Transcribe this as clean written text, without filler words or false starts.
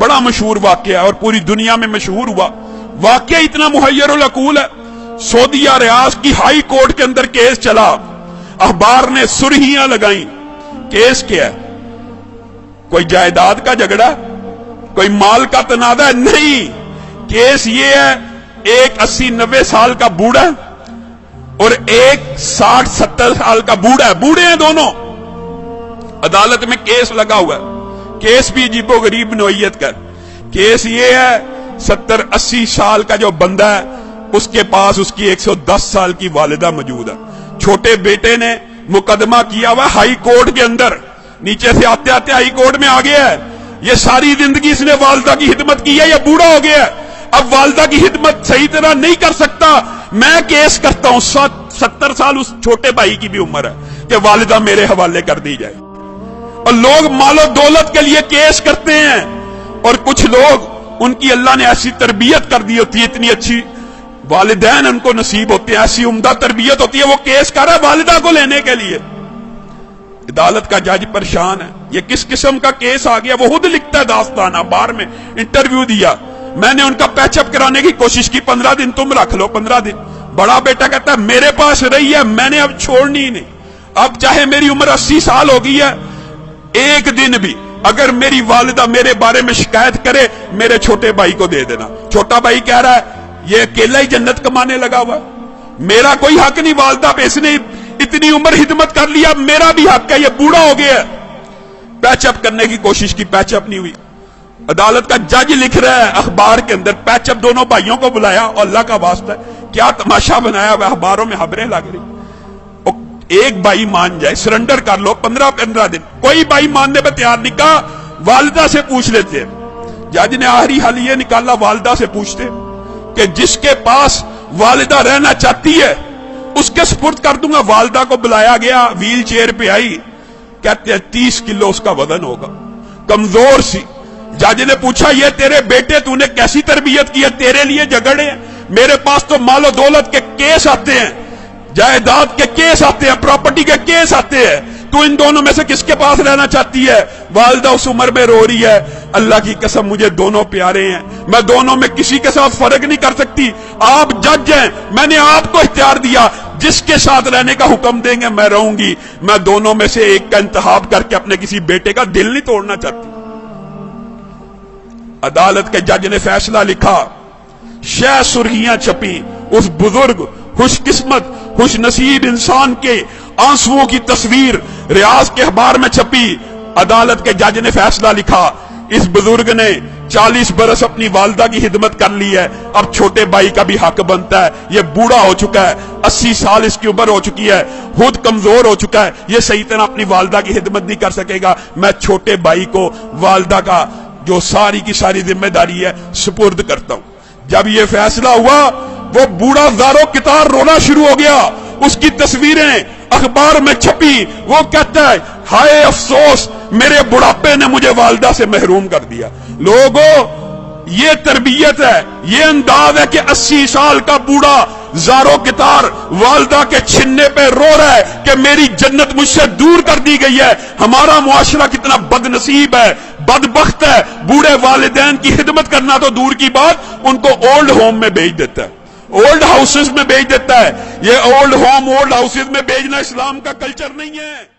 बड़ा मशहूर वाकया और पूरी दुनिया में मशहूर हुआ। वाकया इतना मुहय्यरुल अकूल है। सऊदीया रियाद की हाई कोर्ट के अंदर केस चला, अखबार ने सुर्खियां लगाई। केस क्या है? कोई जायदाद का झगड़ा, कोई माल का तनाजा? नहीं, केस ये है, एक 80-90 साल का बूढ़ा और एक 60-70 साल का बूढ़ा है, बूढ़े हैं दोनों, अदालत में केस लगा हुआ है। केस भी अजीबो गरीब नौइयत का। केस ये है, 70-80 साल का जो बंदा है उसके पास उसकी 110 साल की वालिदा मौजूद है। छोटे बेटे ने मुकदमा किया हुआ हाई कोर्ट के अंदर, नीचे से आते आते हाई कोर्ट में आ गया है। ये सारी जिंदगी इसने वालिदा की खिदमत की है, ये बूढ़ा हो गया है, अब वालिदा की खिदमत सही तरह नहीं कर सकता। मैं केस करता हूं, 70 साल उस छोटे भाई की भी उम्र है कि वालिदा मेरे हवाले कर दी जाए। और लोग मालो दौलत के लिए केस करते हैं, और कुछ लोग उनकी अल्लाह ने ऐसी तरबियत कर दी होती है, इतनी अच्छी वालिदैन उनको नसीब होते हैं, ऐसी उम्दा तरबियत होती है, वो केस कर रहा है वालिदा को लेने के लिए। अदालत का जज परेशान है, ये किस किस्म का केस आ गया। वो खुद लिखता है दास्तान, अखबार में इंटरव्यू दिया। मैंने उनका पैचअप कराने की कोशिश की, 15 दिन तुम रख लो, 15 दिन। बड़ा बेटा कहता है मेरे पास रही है, मैंने अब छोड़नी ही नहीं। अब चाहे मेरी उम्र 80 साल हो गई है, एक दिन भी अगर मेरी वालिदा मेरे बारे में शिकायत करे, मेरे छोटे भाई को दे देना। छोटा भाई कह रहा है ये अकेला ही जन्नत कमाने लगा हुआ, मेरा कोई हक नहीं वालिदा पे, इसने इतनी उम्र खिदमत कर लिया, मेरा भी हक है, ये बूढ़ा हो गया। पैचअप करने की कोशिश की, पैचअप नहीं हुई। अदालत का जज लिख रहा है अखबार के अंदर, पैचअप दोनों भाइयों को बुलाया, और अल्लाह का वास्ता है क्या तमाशा बनाया हुआ, अखबारों में खबरें लग रही। एक भाई मान जाए, सरेंडर कर लो, 15-15 दिन। कोई भाई मानने पर तैयार नहीं, कहा वालिदा से पूछ लेते। जज ने आखिरी हल ये निकाला, वालिदा से पूछते कि जिसके पास वालिदा रहना चाहती है उसके सुपुर्द कर दूंगा। वालिदा को बुलाया गया, व्हील चेयर पे आई, कहते हैं 30 किलो उसका वजन होगा, कमजोर सी। जज ने पूछा ये तेरे बेटे तूने कैसी तरबियत की है, तेरे लिए झगड़े हैं, मेरे पास तो मालो दौलत के केस आते हैं, जायदाद के केस आते हैं, प्रॉपर्टी के केस आते हैं, तू इन दोनों में से किसके पास रहना चाहती है? वालिदा उस उम्र में रो रही है, अल्लाह की कसम मुझे दोनों प्यारे हैं, मैं दोनों में किसी के साथ फर्क नहीं कर सकती। आप जज हैं, मैंने आपको इख्तियार दिया, जिसके साथ रहने का हुक्म देंगे मैं रहूंगी। मैं दोनों में से एक का इंतखाब करके अपने किसी बेटे का दिल नहीं तोड़ना चाहती। अदालत के जज ने फैसला लिखा, शह सुर्खियां छपी, उस बुजुर्ग खुशकिस्मत खुश नसीब इंसान के आंसुओं की तस्वीर रियाज के अखबार में छपी। अदालत के जज ने फैसला लिखा, इस बुजुर्ग ने 40 बरस अपनी वालिदा की खिदमत कर ली है, अब छोटे भाई का भी हक बनता है। ये बूढ़ा हो चुका है, 80 साल इसकी उम्र हो चुकी है, खुद कमजोर हो चुका है, ये सही तरह अपनी वालिदा की खिदमत नहीं कर सकेगा। मैं छोटे भाई को वालिदा का जो सारी की सारी जिम्मेदारी है सुपुर्द करता हूं। जब ये फैसला हुआ, वो बूढ़ा ज़ारो कितार रोना शुरू हो गया, उसकी तस्वीरें अखबार में छपी। वो कहता है हाय अफसोस, मेरे बुढ़ापे ने मुझे वालिदा से महरूम कर दिया। लोगों, ये तरबियत है, ये अंदाज है कि 80 साल का बूढ़ा ज़ारो कितार वालिदा के छिन्ने पे रो रहा है कि मेरी जन्नत मुझसे दूर कर दी गई है। हमारा मुआशरा कितना बदनसीब है, बदबख्त है, बूढ़े वालिदैन की खिदमत करना तो दूर की बात, उनको ओल्ड होम में भेज देता है, ओल्ड हाउसेस में भेज देता है। ये ओल्ड होम, ओल्ड हाउसेस में भेजना इस्लाम का कल्चर नहीं है।